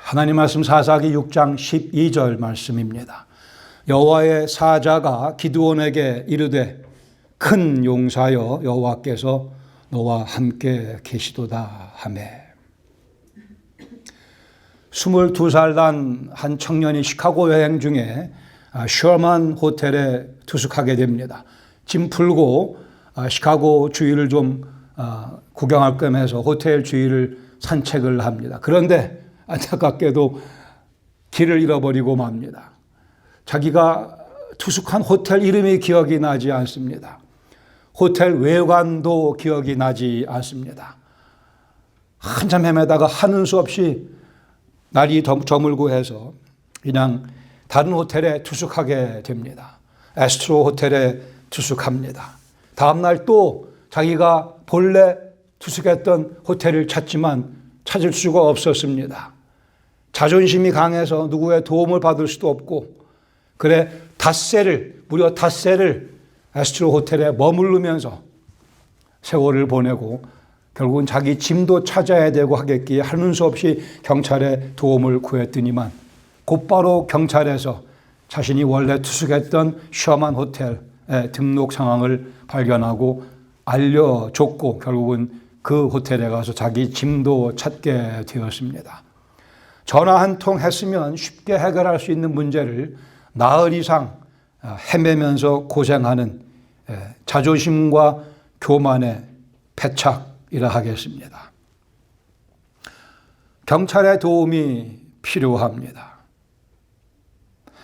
하나님 말씀 사사기 6장 12절 말씀입니다. 여호와의 사자가 기드온에게 이르되 큰 용사여 여호와께서 너와 함께 계시도다 하매. 22살 난 한 청년이 시카고 여행 중에 셔먼 호텔에 투숙하게 됩니다. 짐 풀고 시카고 주위를 좀 구경할 겸해서 호텔 주위를 산책을 합니다. 그런데 안타깝게도 길을 잃어버리고 맙니다. 자기가 투숙한 호텔 이름이 기억이 나지 않습니다. 호텔 외관도 기억이 나지 않습니다. 한참 헤매다가 하는 수 없이 날이 저물고 해서 그냥 다른 호텔에 투숙하게 됩니다. 에스트로 호텔에 투숙합니다. 다음날 또 자기가 본래 투숙했던 호텔을 찾지만 찾을 수가 없었습니다. 자존심이 강해서 누구의 도움을 받을 수도 없고, 그래 무려 닷새를 에스트로 호텔에 머무르면서 세월을 보내고 결국은 자기 짐도 찾아야 되고 하겠기에 하는 수 없이 경찰에 도움을 구했더니만 곧바로 경찰에서 자신이 원래 투숙했던 셔먼 호텔의 등록 상황을 발견하고 알려줬고 결국은 그 호텔에 가서 자기 짐도 찾게 되었습니다. 전화 한 통 했으면 쉽게 해결할 수 있는 문제를 나흘 이상 헤매면서 고생하는 자존심과 교만의 패착이라 하겠습니다. 경찰의 도움이 필요합니다.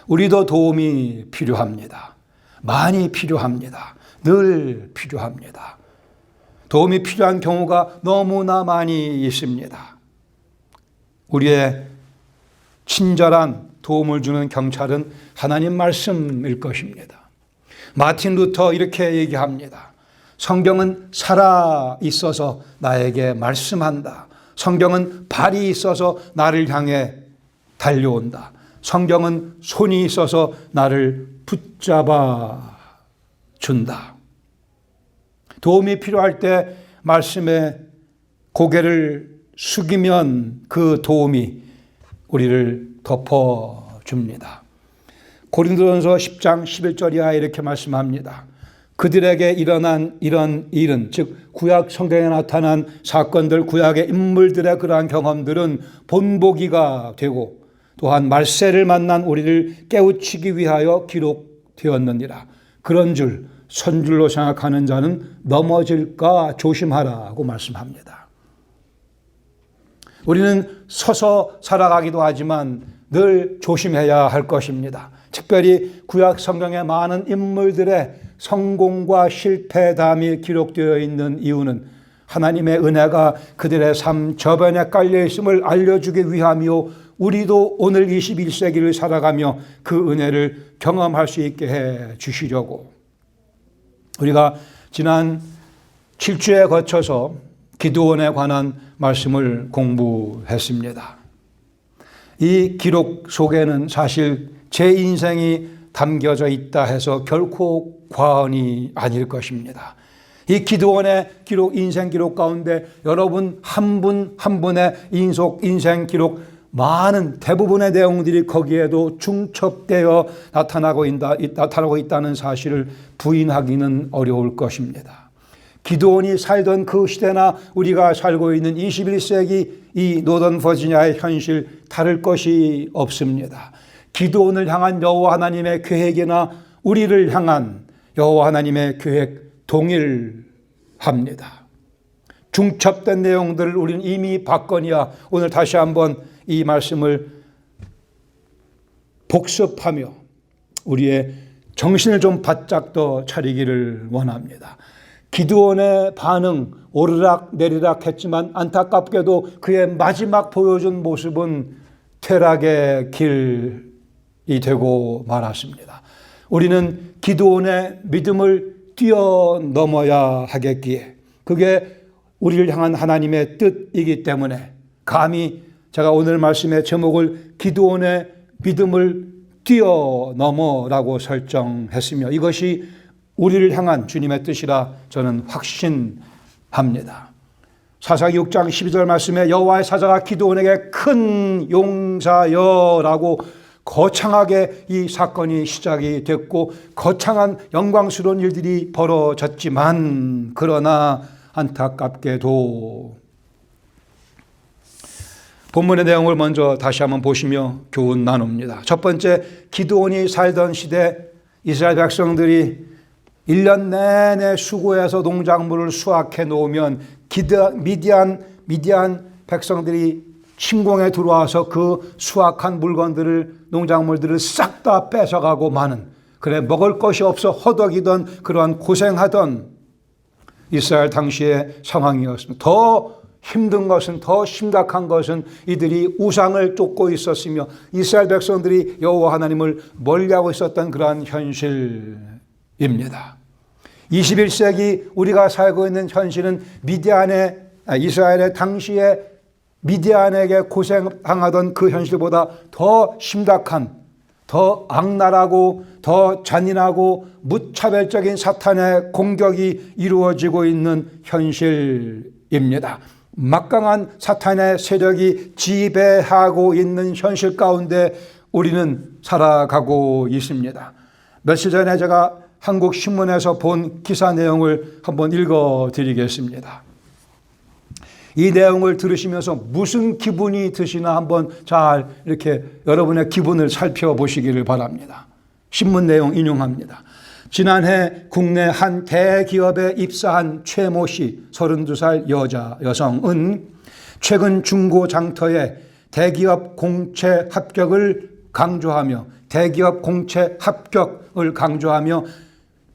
우리도 도움이 필요합니다. 많이 필요합니다. 늘 필요합니다. 도움이 필요한 경우가 너무나 많이 있습니다. 우리의 친절한 도움을 주는 경찰은 하나님 말씀일 것입니다. 마틴 루터 이렇게 얘기합니다. 성경은 살아 있어서 나에게 말씀한다. 성경은 발이 있어서 나를 향해 달려온다. 성경은 손이 있어서 나를 붙잡아 준다. 도움이 필요할 때 말씀에 고개를 숙이면 그 도움이 우리를 덮어줍니다. 고린도전서 10장 11절 이하에 이렇게 말씀합니다. 그들에게 일어난 이런 일은, 즉 구약 성경에 나타난 사건들, 구약의 인물들의 그러한 경험들은 본보기가 되고 또한 말세를 만난 우리를 깨우치기 위하여 기록되었느니라. 그런 줄 선줄로 생각하는 자는 넘어질까 조심하라고 말씀합니다. 우리는 서서 살아가기도 하지만 늘 조심해야 할 것입니다. 특별히 구약 성경의 많은 인물들의 성공과 실패담이 기록되어 있는 이유는 하나님의 은혜가 그들의 삶 저변에 깔려 있음을 알려주기 위함이요, 우리도 오늘 21세기를 살아가며 그 은혜를 경험할 수 있게 해 주시려고. 우리가 지난 7주에 거쳐서 기드온에 관한 말씀을 공부했습니다. 이 기록 속에는 사실 제 인생이 담겨져 있다 해서 결코 과언이 아닐 것입니다. 이 기드온의 기록, 인생 기록 가운데 여러분 한 분 한 분의 인생 기록, 많은 대부분의 내용들이 거기에도 중첩되어 나타나고 있다는 사실을 부인하기는 어려울 것입니다. 기드온이 살던 그 시대나 우리가 살고 있는 21세기 이 노던 버지니아의 현실 다를 것이 없습니다. 기드온을 향한 여호와 하나님의 계획이나 우리를 향한 여호와 하나님의 계획 동일합니다. 중첩된 내용들을 우리는 이미 봤거니와 오늘 다시 한번 이 말씀을 복습하며 우리의 정신을 좀 바짝 더 차리기를 원합니다. 기드온의 반응 오르락 내리락 했지만 안타깝게도 그의 마지막 보여준 모습은 퇴락의 길이 되고 말았습니다. 우리는 기드온의 믿음을 뛰어넘어야 하겠기에 그게 우리를 향한 하나님의 뜻이기 때문에 감히 제가 오늘 말씀의 제목을 기드온의 믿음을 뛰어넘어라고 설정했으며 이것이 우리를 향한 주님의 뜻이라 저는 확신합니다. 사사기 6장 12절 말씀에 여호와의 사자가 기드온에게 큰 용사여라고 거창하게 이 사건이 시작이 됐고 거창한 영광스러운 일들이 벌어졌지만 그러나 안타깝게도 본문의 내용을 먼저 다시 한번 보시며 교훈 나눕니다. 첫 번째, 기드온이 살던 시대 이스라엘 백성들이 1년 내내 수고해서 농작물을 수확해 놓으면 미디안 백성들이 침공에 들어와서 그 수확한 물건들을 농작물들을 싹 다 뺏어가고 마는, 그래 먹을 것이 없어 허덕이던 그러한 고생하던 이스라엘 당시의 상황이었습니다. 더 힘든 것은, 더 심각한 것은 이들이 우상을 쫓고 있었으며 이스라엘 백성들이 여호와 하나님을 멀리하고 있었던 그러한 현실입니다. 21세기 우리가 살고 있는 현실은 이스라엘의 당시에 미디안에게 고생당하던 그 현실보다 더 심각한, 더 악랄하고 더 잔인하고 무차별적인 사탄의 공격이 이루어지고 있는 현실입니다. 막강한 사탄의 세력이 지배하고 있는 현실 가운데 우리는 살아가고 있습니다. 며칠 전에 제가 한국 신문에서 본 기사 내용을 한번 읽어드리겠습니다. 이 내용을 들으시면서 무슨 기분이 드시나 한번 잘 이렇게 여러분의 기분을 살펴보시기를 바랍니다. 신문 내용 인용합니다. 지난해 국내 한 대기업에 입사한 최모 씨 32살 여성은 최근 중고장터에 대기업 공채 합격을 강조하며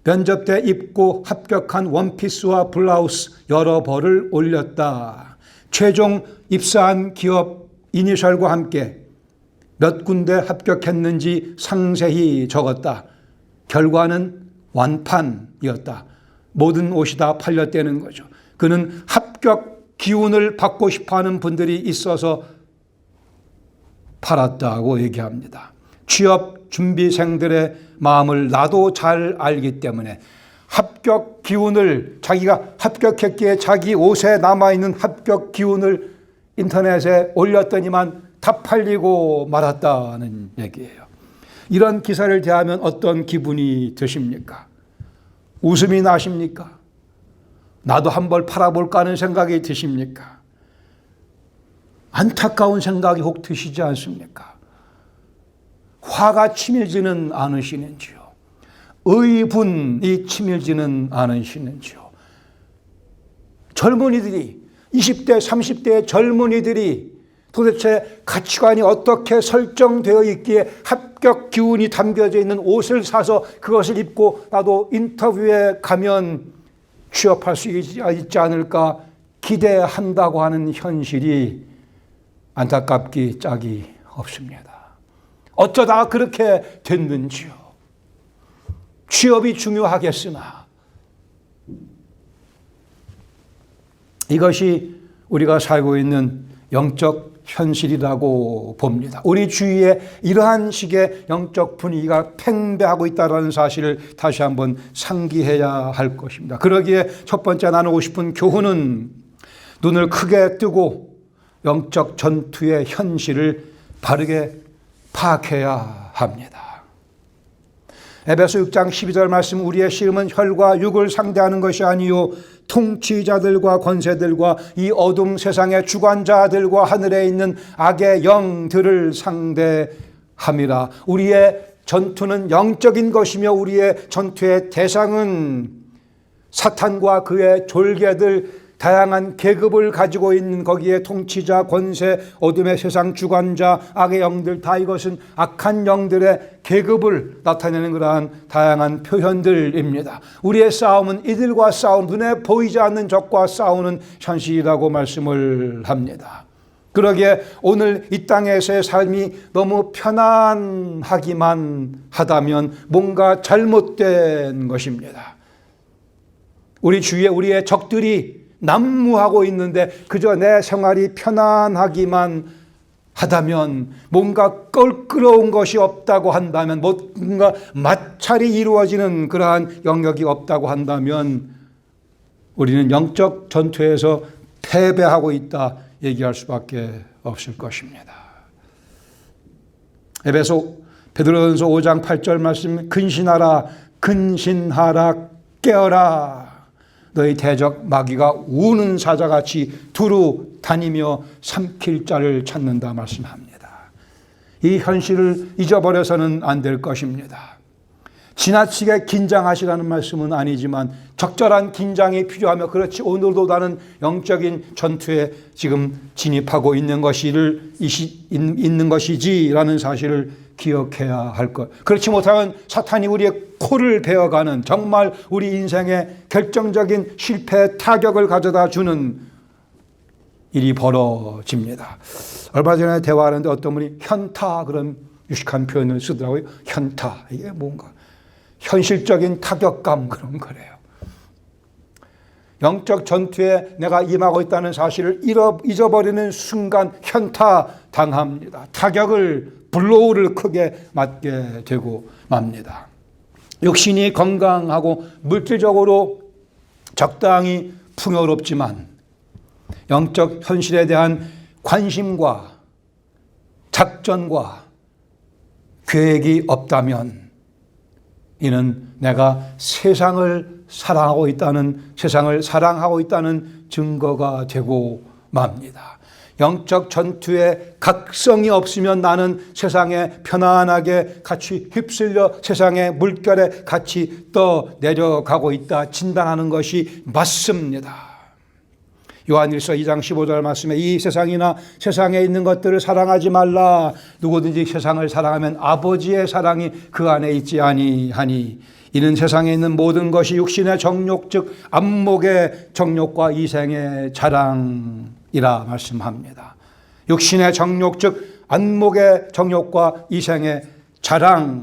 면접 때 입고 합격한 원피스와 블라우스 여러 벌을 올렸다. 최종 입사한 기업 이니셜과 함께 몇 군데 합격했는지 상세히 적었다. 결과는 완판이었다. 모든 옷이 다 팔렸다는 거죠. 그는 합격 기운을 받고 싶어하는 분들이 있어서 팔았다고 얘기합니다. 취업 준비생들의 마음을 나도 잘 알기 때문에 합격 기운을, 자기가 합격했기에 자기 옷에 남아있는 합격 기운을 인터넷에 올렸더니만 다 팔리고 말았다는 얘기예요. 이런 기사를 대하면 어떤 기분이 드십니까? 웃음이 나십니까? 나도 한 벌 팔아볼까 하는 생각이 드십니까? 안타까운 생각이 혹 드시지 않습니까? 화가 치밀지는 않으시는지요? 의분이 치밀지는 않으시는지요? 젊은이들이, 20대, 30대의 젊은이들이 도대체 가치관이 어떻게 설정되어 있기에 합격 기운이 담겨져 있는 옷을 사서 그것을 입고 나도 인터뷰에 가면 취업할 수 있지 않을까 기대한다고 하는 현실이 안타깝기 짝이 없습니다. 어쩌다 그렇게 됐는지요? 취업이 중요하겠으나 이것이 우리가 살고 있는 영적 현실이라고 봅니다. 우리 주위에 이러한 식의 영적 분위기가 팽배하고 있다는 사실을 다시 한번 상기해야 할 것입니다. 그러기에 첫 번째 나누고 싶은 교훈은 눈을 크게 뜨고 영적 전투의 현실을 바르게 파악해야 합니다. 에베소 6장 12절 말씀, 우리의 씨름은 혈과 육을 상대하는 것이 아니요 통치자들과 권세들과 이 어둠 세상의 주관자들과 하늘에 있는 악의 영들을 상대함이라. 우리의 전투는 영적인 것이며 우리의 전투의 대상은 사탄과 그의 졸개들, 다양한 계급을 가지고 있는 거기에 통치자, 권세, 어둠의 세상 주관자, 악의 영들, 다 이것은 악한 영들의 계급을 나타내는 그러한 다양한 표현들입니다. 우리의 싸움은 이들과 눈에 보이지 않는 적과 싸우는 현실이라고 말씀을 합니다. 그러기에 오늘 이 땅에서의 삶이 너무 편안하기만 하다면 뭔가 잘못된 것입니다. 우리 주위에 우리의 적들이 난무하고 있는데 그저 내 생활이 편안하기만 하다면, 뭔가 껄끄러운 것이 없다고 한다면, 뭔가 마찰이 이루어지는 그러한 영역이 없다고 한다면 우리는 영적 전투에서 패배하고 있다 얘기할 수밖에 없을 것입니다. 베드로전서 5장 8절 말씀, 근신하라 깨어라. 너희 대적 마귀가 우는 사자같이 두루 다니며 삼킬 자를 찾는다 말씀합니다. 이 현실을 잊어버려서는 안 될 것입니다. 지나치게 긴장하시라는 말씀은 아니지만 적절한 긴장이 필요하며, 그렇지 오늘도 나는 영적인 전투에 지금 진입하고 있는 것이지라는 사실을 기억해야 할 것. 그렇지 못하면 사탄이 우리의 코를 베어가는, 정말 우리 인생에 결정적인 실패 타격을 가져다 주는 일이 벌어집니다. 얼마 전에 대화하는데 어떤 분이 현타, 그런 유식한 표현을 쓰더라고요. 현타, 이게 뭔가 현실적인 타격감, 그런 거래요. 영적 전투에 내가 임하고 있다는 사실을 잊어버리는 순간 현타 당합니다. 타격을, 블로우를 크게 맞게 되고 맙니다. 육신이 건강하고 물질적으로 적당히 풍요롭지만 영적 현실에 대한 관심과 작전과 계획이 없다면 이는 내가 세상을 사랑하고 있다는 증거가 되고 맙니다. 영적 전투에 각성이 없으면 나는 세상에 편안하게 같이 휩쓸려 세상의 물결에 같이 떠 내려가고 있다 진단하는 것이 맞습니다. 요한일서 2장 15절 말씀에 이 세상이나 세상에 있는 것들을 사랑하지 말라. 누구든지 세상을 사랑하면 아버지의 사랑이 그 안에 있지 아니하니 이는 세상에 있는 모든 것이 육신의 정욕 즉 안목의 정욕과 이생의 자랑이라 말씀합니다. 육신의 정욕 즉 안목의 정욕과 이생의 자랑에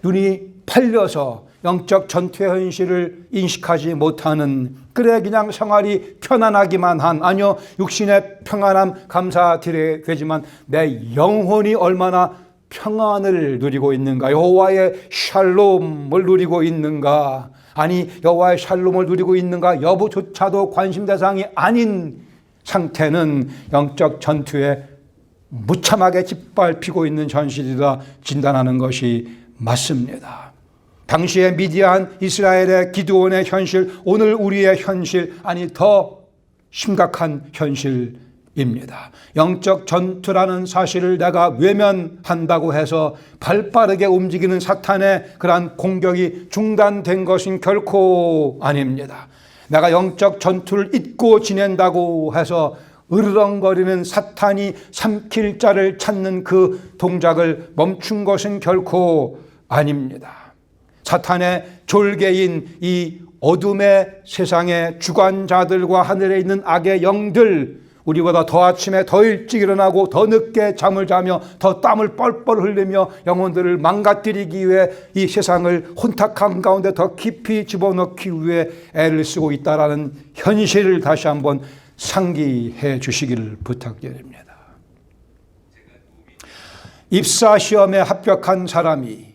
눈이 팔려서 영적 전투의 현실을 인식하지 못하는, 그래 그냥 생활이 편안하기만 한, 아니요 육신의 평안함 감사드려야 되지만 내 영혼이 얼마나 평안을 누리고 있는가, 여호와의 샬롬을 누리고 있는가, 아니 여호와의 샬롬을 누리고 있는가 여부조차도 관심 대상이 아닌 상태는 영적 전투에 무참하게 짓밟히고 있는 현실이라 진단하는 것이 맞습니다. 당시에 미디안 이스라엘의 기드온의 현실, 오늘 우리의 현실, 아니 더 심각한 현실입니다. 영적 전투라는 사실을 내가 외면한다고 해서 발빠르게 움직이는 사탄의 그러한 공격이 중단된 것은 결코 아닙니다. 내가 영적 전투를 잊고 지낸다고 해서 으르렁거리는 사탄이 삼킬 자를 찾는 그 동작을 멈춘 것은 결코 아닙니다. 사탄의 졸개인 이 어둠의 세상의 주관자들과 하늘에 있는 악의 영들, 우리보다 더 아침에 더 일찍 일어나고 더 늦게 잠을 자며 더 땀을 뻘뻘 흘리며 영혼들을 망가뜨리기 위해 이 세상을 혼탁함 가운데 더 깊이 집어넣기 위해 애를 쓰고 있다는 현실을 다시 한번 상기해 주시기를 부탁드립니다. 입사 시험에 합격한 사람이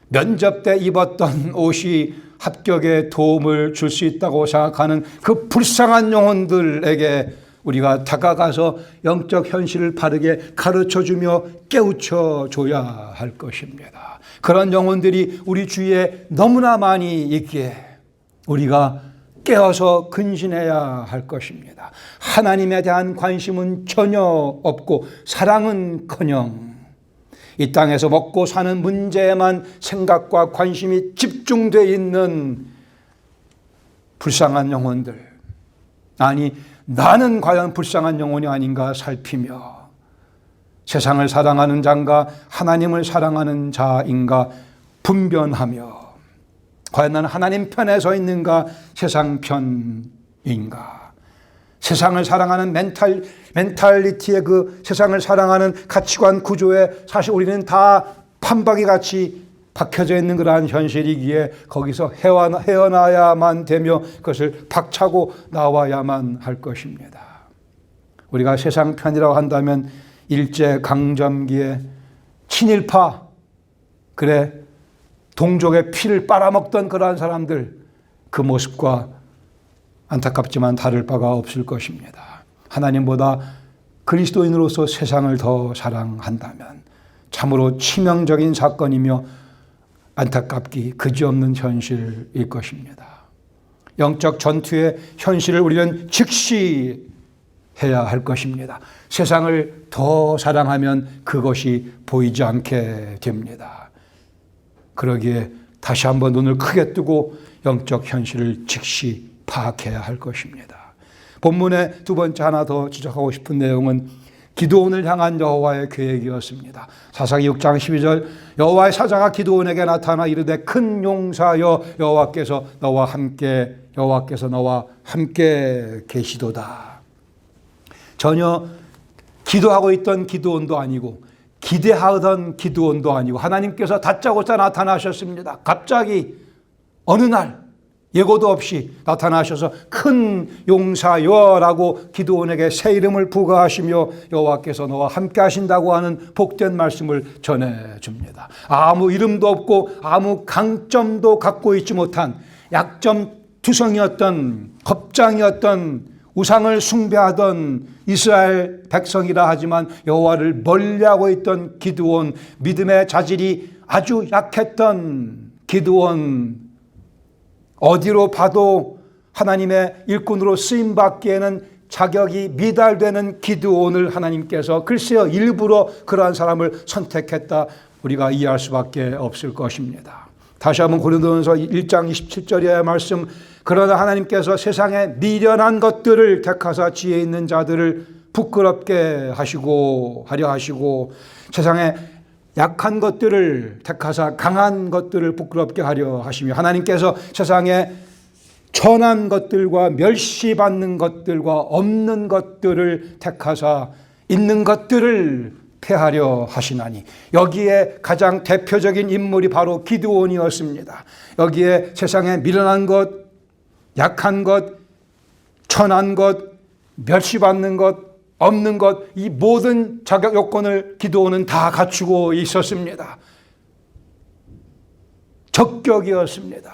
면접 때 입었던 옷이 합격에 도움을 줄 수 있다고 생각하는 그 불쌍한 영혼들에게 우리가 다가가서 영적 현실을 바르게 가르쳐주며 깨우쳐줘야 할 것입니다. 그런 영혼들이 우리 주위에 너무나 많이 있기에 우리가 깨어서 근신해야 할 것입니다. 하나님에 대한 관심은 전혀 없고 사랑은커녕 이 땅에서 먹고 사는 문제에만 생각과 관심이 집중되어 있는 불쌍한 영혼들, 아니 나는 과연 불쌍한 영혼이 아닌가 살피며 세상을 사랑하는 자인가 하나님을 사랑하는 자인가 분별하며 과연 나는 하나님 편에 서 있는가 세상 편인가, 세상을 사랑하는 멘탈리티의 그 세상을 사랑하는 가치관 구조에 사실 우리는 다 판박이 같이 박혀져 있는 그러한 현실이기에 거기서 헤어나야만 되며 그것을 박차고 나와야만 할 것입니다. 우리가 세상 편이라고 한다면 일제강점기에 친일파, 그래 동족의 피를 빨아먹던 그러한 사람들 그 모습과 안타깝지만 다를 바가 없을 것입니다. 하나님보다 그리스도인으로서 세상을 더 사랑한다면 참으로 치명적인 사건이며 안타깝기 그지없는 현실일 것입니다. 영적 전투의 현실을 우리는 직시해야 할 것입니다. 세상을 더 사랑하면 그것이 보이지 않게 됩니다. 그러기에 다시 한번 눈을 크게 뜨고 영적 현실을 즉시 파악해야 할 것입니다. 본문의 두 번째 하나 더 지적하고 싶은 내용은 기드온을 향한 여호와의 계획이었습니다. 사사기 6장 12절 여호와의 사자가 기드온에게 나타나 이르되 큰 용사여 여호와께서 너와 함께 계시도다. 전혀 기도하고 있던 기드온도 아니고 기대하던 기드온도 아니고 하나님께서 다짜고짜 나타나셨습니다. 갑자기 어느 날 예고도 없이 나타나셔서 큰 용사여라고 기드온에게 새 이름을 부과하시며 여호와께서 너와 함께 하신다고 하는 복된 말씀을 전해줍니다. 아무 이름도 없고 아무 강점도 갖고 있지 못한 약점투성이었던 겁장이었던 우상을 숭배하던 이스라엘 백성이라 하지만 여호와를 멀리하고 있던 기드온, 믿음의 자질이 아주 약했던 기드온, 어디로 봐도 하나님의 일꾼으로 쓰임받기에는 자격이 미달되는 기드온을 하나님께서 글쎄요 일부러 그러한 사람을 선택했다, 우리가 이해할 수밖에 없을 것입니다. 다시 한번 고린도전서 1장 27절의 말씀, 그러나 하나님께서 세상에 미련한 것들을 택하사 지혜 있는 자들을 부끄럽게 하려 하시고 세상에 약한 것들을 택하사 강한 것들을 부끄럽게 하려 하시며 하나님께서 세상에 천한 것들과 멸시받는 것들과 없는 것들을 택하사 있는 것들을 폐하려 하시나니, 여기에 가장 대표적인 인물이 바로 기드온이었습니다. 여기에 세상에 미련한 것, 약한 것, 천한 것, 멸시받는 것, 없는 것, 이 모든 자격 요건을 기드온은 다 갖추고 있었습니다. 적격이었습니다.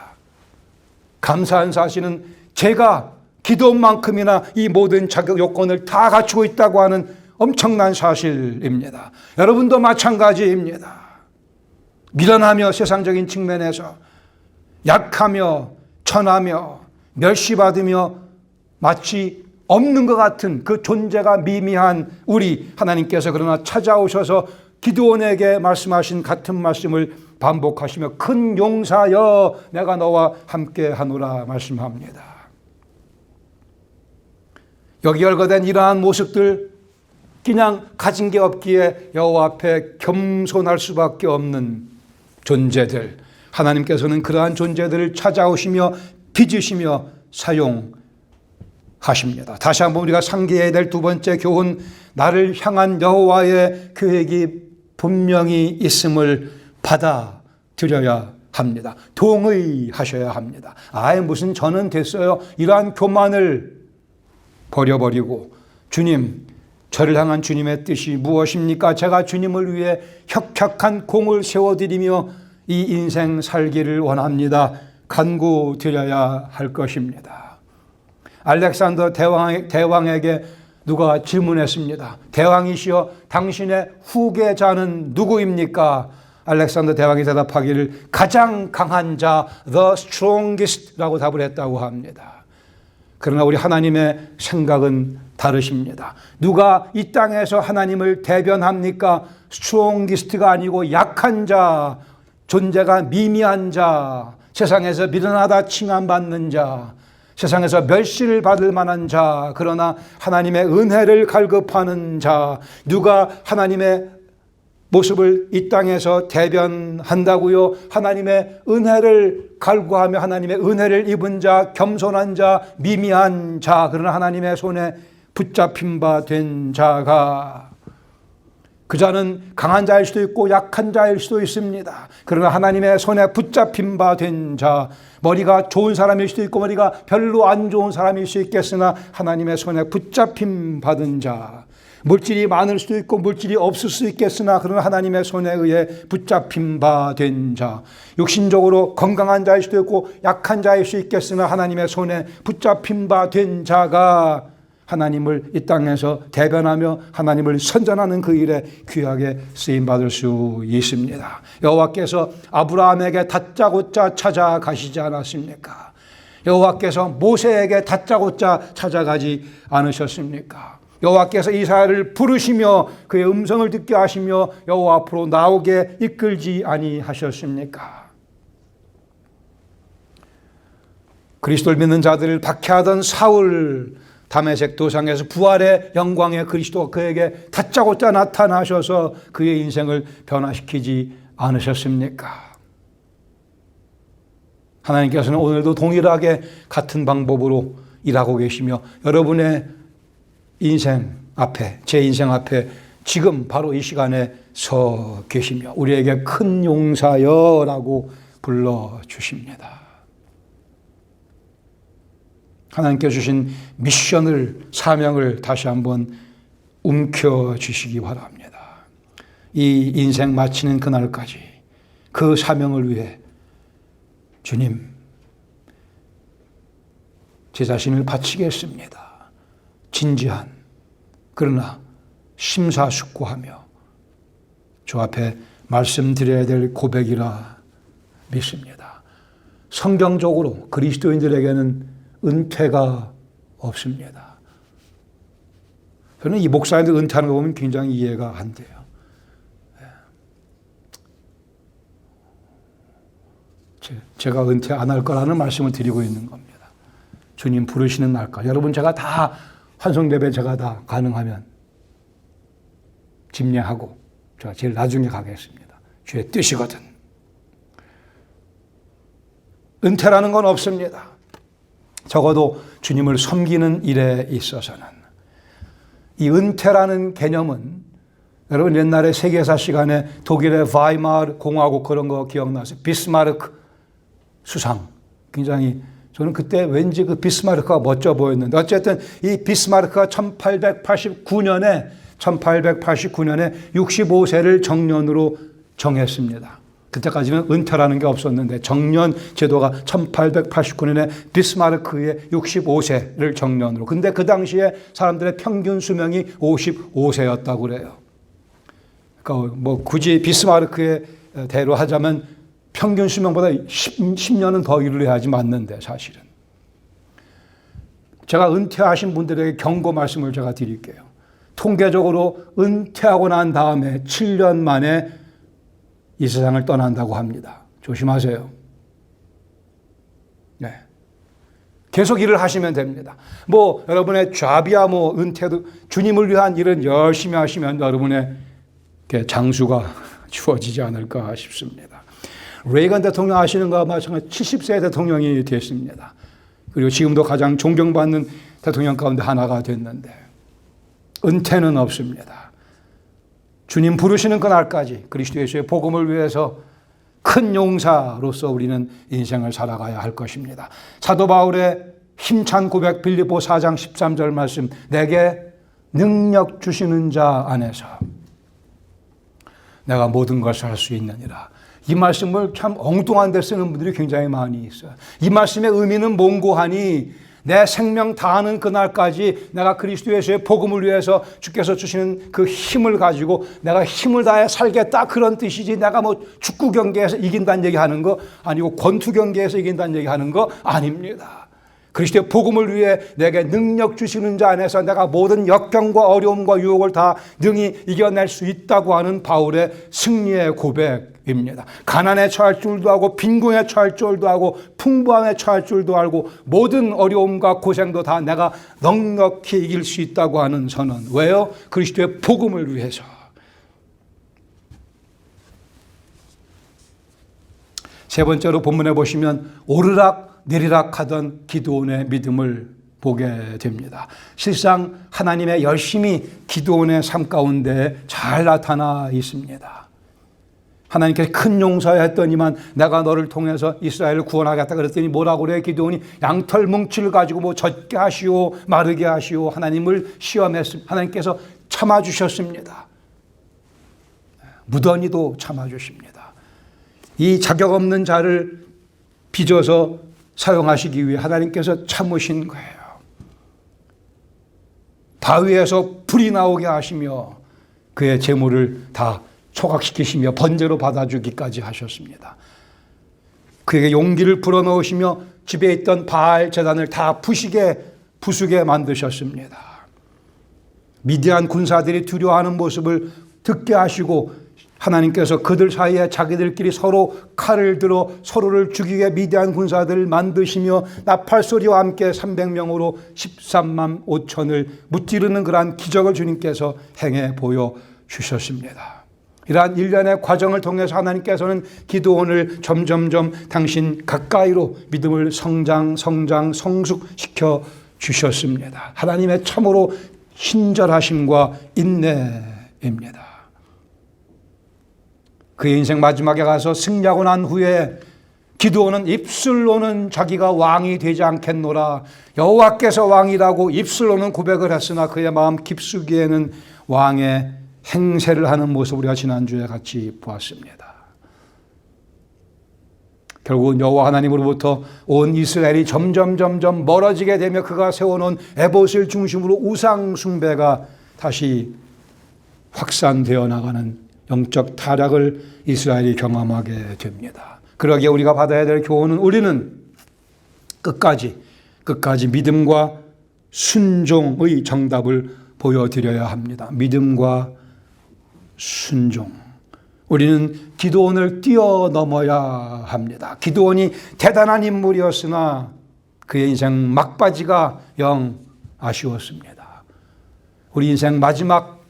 감사한 사실은 제가 기드온만큼이나 이 모든 자격 요건을 다 갖추고 있다고 하는 엄청난 사실입니다. 여러분도 마찬가지입니다. 미련하며 세상적인 측면에서 약하며 천하며 멸시받으며 마치 없는 것 같은 그 존재가 미미한 우리, 하나님께서 그러나 찾아오셔서 기드온에게 말씀하신 같은 말씀을 반복하시며 큰 용사여 내가 너와 함께 하노라 말씀합니다. 여기 열거된 이러한 모습들, 그냥 가진 게 없기에 여호와 앞에 겸손할 수밖에 없는 존재들, 하나님께서는 그러한 존재들을 찾아오시며 빚으시며 사용하십니다. 다시 한번 우리가 상기해야 될 두 번째 교훈, 나를 향한 여호와의 계획이 분명히 있음을 받아들여야 합니다. 동의하셔야 합니다. 아예 무슨 저는 됐어요, 이러한 교만을 버려버리고, 주님, 저를 향한 주님의 뜻이 무엇입니까? 제가 주님을 위해 혁혁한 공을 세워드리며 이 인생 살기를 원합니다. 간구드려야 할 것입니다. 알렉산더 대왕에게 누가 질문했습니다. 대왕이시여, 당신의 후계자는 누구입니까? 알렉산더 대왕이 대답하기를 가장 강한 자, the strongest 라고 답을 했다고 합니다. 그러나 우리 하나님의 생각은 다르십니다. 누가 이 땅에서 하나님을 대변합니까? strongest가 아니고 약한 자, 존재가 미미한 자, 세상에서 미련하다 칭함받는 자, 세상에서 멸시를 받을 만한 자, 그러나 하나님의 은혜를 갈급하는 자, 누가 하나님의 모습을 이 땅에서 대변한다고요? 하나님의 은혜를 갈구하며 하나님의 은혜를 입은 자, 겸손한 자, 미미한 자, 그러나 하나님의 손에 붙잡힌 바 된 자가 그 자는 강한 자일 수도 있고 약한 자일 수도 있습니다. 그러나 하나님의 손에 붙잡힌 바 된 자, 머리가 좋은 사람일 수도 있고 머리가 별로 안 좋은 사람일 수 있겠으나 하나님의 손에 붙잡힌 받은 자, 물질이 많을 수도 있고 물질이 없을 수 있겠으나 그러나 하나님의 손에 의해 붙잡힌 바 된 자, 육신적으로 건강한 자일 수도 있고 약한 자일 수 있겠으나 하나님의 손에 붙잡힌 바 된 자가 하나님을 이 땅에서 대변하며 하나님을 선전하는 그 일에 귀하게 쓰임받을 수 있습니다. 여호와께서 아브라함에게 다짜고짜 찾아가시지 않았습니까? 여호와께서 모세에게 다짜고짜 찾아가지 않으셨습니까? 여호와께서 이스라엘을 부르시며 그의 음성을 듣게 하시며 여호와 앞으로 나오게 이끌지 아니하셨습니까? 그리스도를 믿는 자들을 박해하던 사울, 다메섹 도상에서 부활의 영광의 그리스도가 그에게 다짜고짜 나타나셔서 그의 인생을 변화시키지 않으셨습니까? 하나님께서는 오늘도 동일하게 같은 방법으로 일하고 계시며 여러분의 인생 앞에, 제 인생 앞에 지금 바로 이 시간에 서 계시며 우리에게 큰 용사여라고 불러주십니다. 하나님께 주신 미션을, 사명을 다시 한번 움켜쥐시기 바랍니다. 이 인생 마치는 그날까지 그 사명을 위해 주님, 제 자신을 바치겠습니다. 진지한 그러나 심사숙고하며 주 앞에 말씀드려야 될 고백이라 믿습니다. 성경적으로 그리스도인들에게는 은퇴가 없습니다. 저는 이 목사님들 은퇴하는 거 보면 굉장히 이해가 안 돼요. 제가 은퇴 안 할 거라는 말씀을 드리고 있는 겁니다. 주님 부르시는 날까지. 여러분 제가 다 환송예배 제가 다 가능하면 집례하고 제가 제일 나중에 가겠습니다. 주의 뜻이거든. 은퇴라는 건 없습니다. 적어도 주님을 섬기는 일에 있어서는. 이 은퇴라는 개념은 여러분 옛날에 세계사 시간에 독일의 바이마르 공화국 그런 거 기억나세요? 비스마르크 수상. 굉장히 저는 그때 왠지 그 비스마르크가 멋져 보였는데 어쨌든 이 비스마르크가 1889년에 65세를 정년으로 정했습니다. 그때까지는 은퇴라는 게 없었는데 정년 제도가 1889년에 비스마르크의 65세를 정년으로. 근데 그 당시에 사람들의 평균 수명이 55세였다고 그래요. 그러니까 뭐 굳이 비스마르크의 대로 하자면 평균 수명보다 10년은 더 일을 해야지 맞는데 사실은. 제가 은퇴하신 분들에게 경고 말씀을 제가 드릴게요. 통계적으로 은퇴하고 난 다음에 7년 만에 이 세상을 떠난다고 합니다. 조심하세요. 네. 계속 일을 하시면 됩니다. 뭐 여러분의 잡이야 뭐 은퇴도 주님을 위한 일은 열심히 하시면 여러분의 장수가 주어지지 않을까 싶습니다. 레이건 대통령 아시는 거와 마찬가지 70세 대통령이 됐습니다. 그리고 지금도 가장 존경받는 대통령 가운데 하나가 됐는데 은퇴는 없습니다. 주님 부르시는 그날까지 그리스도 예수의 복음을 위해서 큰 용사로서 우리는 인생을 살아가야 할 것입니다. 사도 바울의 힘찬 고백 빌립보 4장 13절 말씀, 내게 능력 주시는 자 안에서 내가 모든 것을 할 수 있느니라. 이 말씀을 참 엉뚱한 데 쓰는 분들이 굉장히 많이 있어요. 이 말씀의 의미는 몽고하니 내 생명 다하는 그날까지 내가 그리스도 예수의 복음을 위해서 주께서 주시는 그 힘을 가지고 내가 힘을 다해 살겠다 그런 뜻이지, 내가 뭐 축구 경기에서 이긴다는 얘기하는 거 아니고 권투 경기에서 이긴다는 얘기하는 거 아닙니다. 그리스도의 복음을 위해 내게 능력 주시는 자 안에서 내가 모든 역경과 어려움과 유혹을 다 능히 이겨낼 수 있다고 하는 바울의 승리의 고백입니다. 가난에 처할 줄도 알고 빈곤에 처할 줄도 알고 풍부함에 처할 줄도 알고 모든 어려움과 고생도 다 내가 넉넉히 이길 수 있다고 하는 선언. 왜요? 그리스도의 복음을 위해서. 세 번째로 본문에 보시면 오르락 내리락 하던 기드온의 믿음을 보게 됩니다. 실상 하나님의 열심히 기드온의 삶 가운데 잘 나타나 있습니다. 하나님께서 큰 용서했더니만 내가 너를 통해서 이스라엘을 구원하겠다 그랬더니 뭐라고 그래요? 기드온이 양털 뭉치를 가지고 뭐 젖게 하시오 마르게 하시오 하나님을 시험했습니다. 하나님께서 참아주셨습니다. 무던히도 참아주십니다. 이 자격 없는 자를 빚어서 사용하시기 위해 하나님께서 참으신 거예요. 바위에서 불이 나오게 하시며 그의 재물을 다 초각시키시며 번제로 받아주기까지 하셨습니다. 그에게 용기를 불어넣으시며 집에 있던 바알 제단을 다 부수게 만드셨습니다. 미디안 군사들이 두려워하는 모습을 듣게 하시고 하나님께서 그들 사이에 자기들끼리 서로 칼을 들어 서로를 죽이게 미디안 군사들을 만드시며 나팔소리와 함께 300명으로 13만 5천을 무찌르는 그러한 기적을 주님께서 행해 보여주셨습니다. 이러한 일련의 과정을 통해서 하나님께서는 기드온을 점점점 당신 가까이로 믿음을 성숙시켜 주셨습니다. 하나님의 참으로 친절하심과 인내입니다. 그의 인생 마지막에 가서 승리하고 난 후에 기드온은 입술로는 자기가 왕이 되지 않겠노라 여호와께서 왕이라고 입술로는 고백을 했으나 그의 마음 깊숙이에는 왕의 행세를 하는 모습을 우리가 지난주에 같이 보았습니다. 결국은 여호와 하나님으로부터 온 이스라엘이 점점 멀어지게 되며 그가 세워놓은 에봇을 중심으로 우상 숭배가 다시 확산되어 나가는 영적 타락을 이스라엘이 경험하게 됩니다. 그러기에 우리가 받아야 될 교훈은 우리는 끝까지 믿음과 순종의 정답을 보여드려야 합니다. 믿음과 순종. 우리는 기드온을 뛰어넘어야 합니다. 기드온이 대단한 인물이었으나 그의 인생 막바지가 영 아쉬웠습니다. 우리 인생 마지막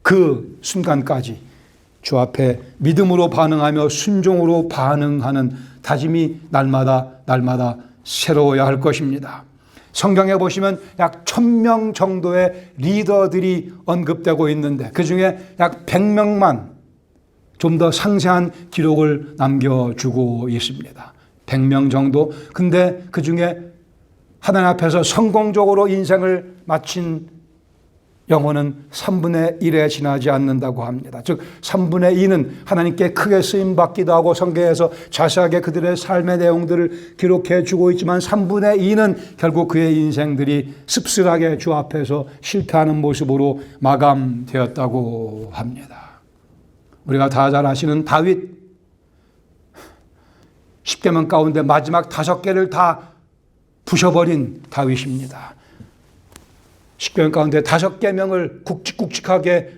그 순간까지 주 앞에 믿음으로 반응하며 순종으로 반응하는 다짐이 날마다 새로워야 할 것입니다. 성경에 보시면 약 1000명 정도의 리더들이 언급되고 있는데 그중에 약 100명만 좀 더 상세한 기록을 남겨주고 있습니다. 100명 정도. 근데 그중에 하나님 앞에서 성공적으로 인생을 마친 영혼은 3분의 1에 지나지 않는다고 합니다. 즉 3분의 2는 하나님께 크게 쓰임받기도 하고 성경에서 자세하게 그들의 삶의 내용들을 기록해 주고 있지만 3분의 2는 결국 그의 인생들이 씁쓸하게 주 앞에서 실패하는 모습으로 마감되었다고 합니다. 우리가 다 잘 아시는 다윗 10계명 가운데 마지막 5개를 다 부셔버린 다윗입니다. 10계명 가운데 5계명을 굵직굵직하게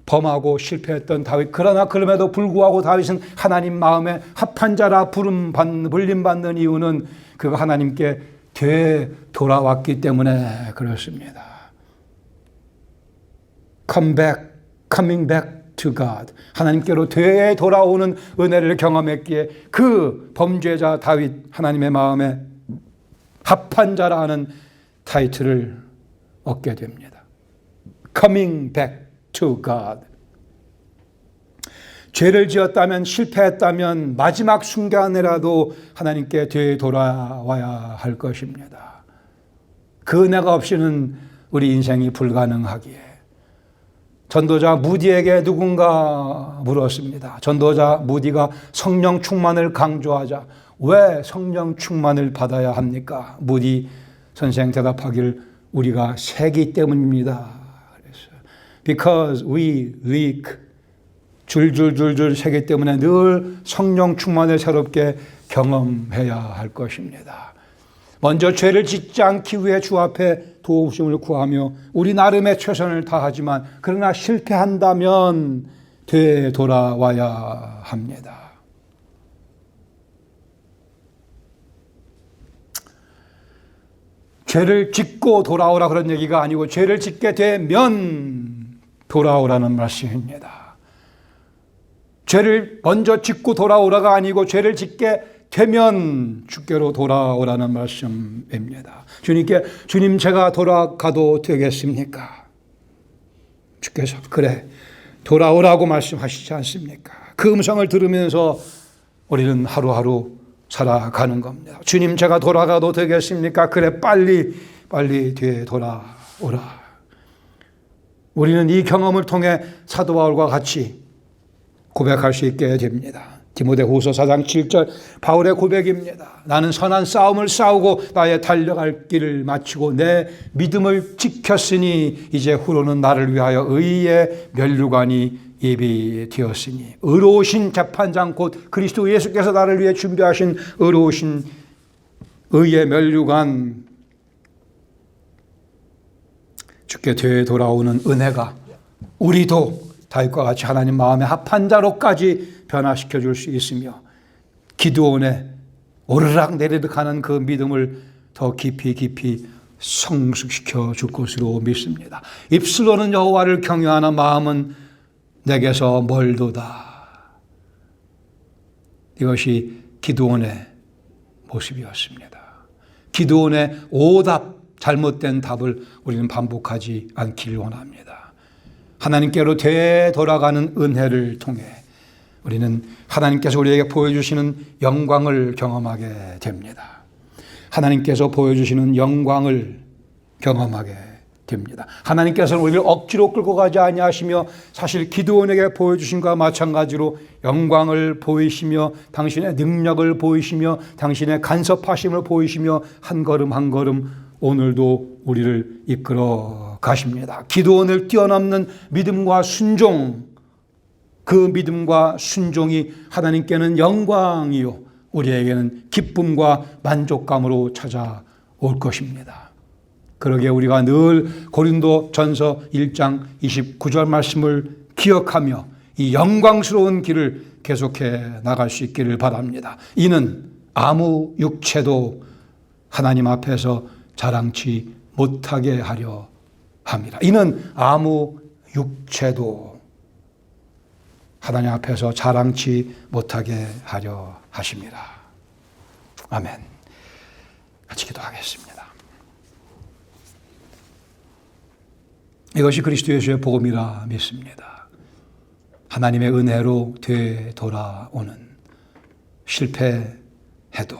범하고 실패했던 다윗. 그러나 그럼에도 불구하고 다윗은 하나님 마음에 합한 자라 불림받는 이유는 그가 하나님께 되돌아왔기 때문에 그렇습니다. coming back to God. 하나님께로 되돌아오는 은혜를 경험했기에 그 범죄자 다윗 하나님의 마음에 합한 자라 하는 타이틀을 얻게 됩니다. Coming back to God. 죄를 지었다면 실패했다면 마지막 순간에라도 하나님께 되돌아와야 할 것입니다. 그 은혜가 없이는 우리 인생이 불가능하기에 전도자 무디에게 누군가 물었습니다. 전도자 무디가 성령 충만을 강조하자 왜 성령 충만을 받아야 합니까? 무디 선생 대답하길 우리가 새기 때문입니다. 그랬어요. Because we leak. 줄줄줄줄 새기 때문에 늘 성령 충만을 새롭게 경험해야 할 것입니다. 먼저 죄를 짓지 않기 위해 주 앞에 도우심을 구하며 우리 나름의 최선을 다하지만 그러나 실패한다면 되돌아와야 합니다. 죄를 짓고 돌아오라 그런 얘기가 아니고 죄를 짓게 되면 돌아오라는 말씀입니다. 죄를 먼저 짓고 돌아오라가 아니고 죄를 짓게 되면 주께로 돌아오라는 말씀입니다. 주님께 주님 제가 돌아가도 되겠습니까? 주께서 그래 돌아오라고 말씀하시지 않습니까? 그 음성을 들으면서 우리는 하루하루 살아가는 겁니다. 주님, 제가 돌아가도 되겠습니까? 그래, 빨리 뒤에 돌아오라. 우리는 이 경험을 통해 사도 바울과 같이 고백할 수 있게 됩니다. 디모데후서 4장 7절 바울의 고백입니다. 나는 선한 싸움을 싸우고 나의 달려갈 길을 마치고 내 믿음을 지켰으니 이제 후로는 나를 위하여 의의 면류관이 예비되었으니, 의로우신 재판장 곧 그리스도 예수께서 나를 위해 준비하신 의로우신 의의 면류관, 주께 되돌아오는 은혜가 우리도 다윗과 같이 하나님 마음에 합한 자로까지 변화시켜 줄 수 있으며, 기드온의 오르락 내리락 하는 그 믿음을 더 깊이 성숙시켜 줄 것으로 믿습니다. 입술로는 여호와를 경외하나 마음은 내게서 멀도다. 이것이 기드온의 모습이었습니다. 기드온의 오답, 잘못된 답을 우리는 반복하지 않기를 원합니다. 하나님께로 되돌아가는 은혜를 통해 우리는 하나님께서 우리에게 보여주시는 영광을 경험하게 됩니다. 하나님께서 보여주시는 영광을 경험하게 됩니다. 하나님께서는 우리를 억지로 끌고 가지 아니하시며 사실 기드온에게 보여주신 것과 마찬가지로 영광을 보이시며 당신의 능력을 보이시며 당신의 간섭하심을 보이시며 한 걸음 한 걸음 오늘도 우리를 이끌어 가십니다. 기드온을 뛰어넘는 믿음과 순종, 그 믿음과 순종이 하나님께는 영광이요 우리에게는 기쁨과 만족감으로 찾아올 것입니다. 그러기에 우리가 늘 고린도전서 1장 29절 말씀을 기억하며 이 영광스러운 길을 계속해 나갈 수 있기를 바랍니다. 이는 아무 육체도 하나님 앞에서 자랑치 못하게 하려 합니다. 이는 아무 육체도 하나님 앞에서 자랑치 못하게 하려 하십니다. 아멘. 같이 기도하겠습니다. 이것이 그리스도 예수의 복음이라 믿습니다. 하나님의 은혜로 되돌아오는, 실패해도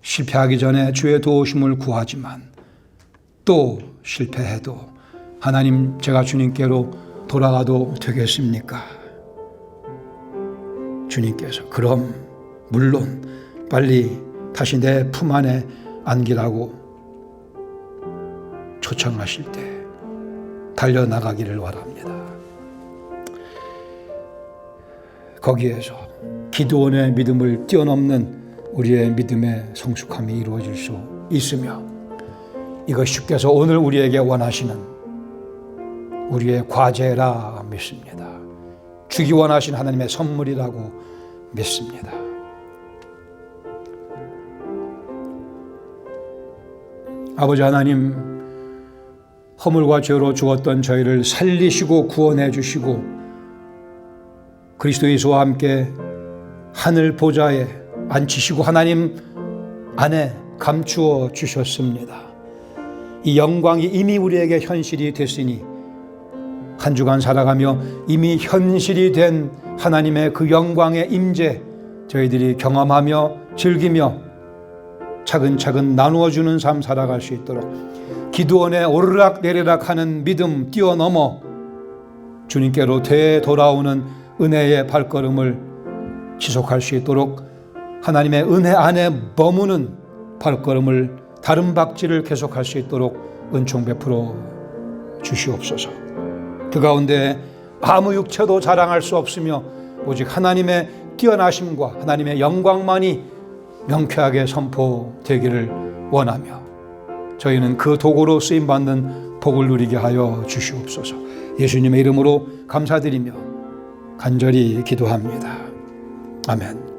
실패하기 전에 주의 도우심을 구하지만 또 실패해도 하나님, 제가 주님께로 돌아가도 되겠습니까? 주님께서 그럼 물론 빨리 다시 내 품 안에 안기라고 초청하실 때 달려나가기를 원합니다. 거기에서 기드온의 믿음을 뛰어넘는 우리의 믿음의 성숙함이 이루어질 수 있으며, 이것이 주께서 오늘 우리에게 원하시는 우리의 과제라 믿습니다. 주기 원하신 하나님의 선물이라고 믿습니다. 아버지 하나님, 허물과 죄로 죽었던 저희를 살리시고 구원해 주시고 그리스도 예수와 함께 하늘 보좌에 앉히시고 하나님 안에 감추어 주셨습니다. 이 영광이 이미 우리에게 현실이 됐으니 한 주간 살아가며 이미 현실이 된 하나님의 그 영광의 임재 저희들이 경험하며 즐기며 차근차근 나누어주는 삶 살아갈 수 있도록 기드온의 오르락 내리락 하는 믿음 뛰어넘어 주님께로 되돌아오는 은혜의 발걸음을 지속할 수 있도록 하나님의 은혜 안에 머무는 발걸음을, 다른 박질을 계속할 수 있도록 은총 베풀어 주시옵소서. 그 가운데 아무 육체도 자랑할 수 없으며 오직 하나님의 뛰어나심과 하나님의 영광만이 명쾌하게 선포되기를 원하며 저희는 그 도구로 쓰임받는 복을 누리게 하여 주시옵소서. 예수님의 이름으로 감사드리며 간절히 기도합니다. 아멘.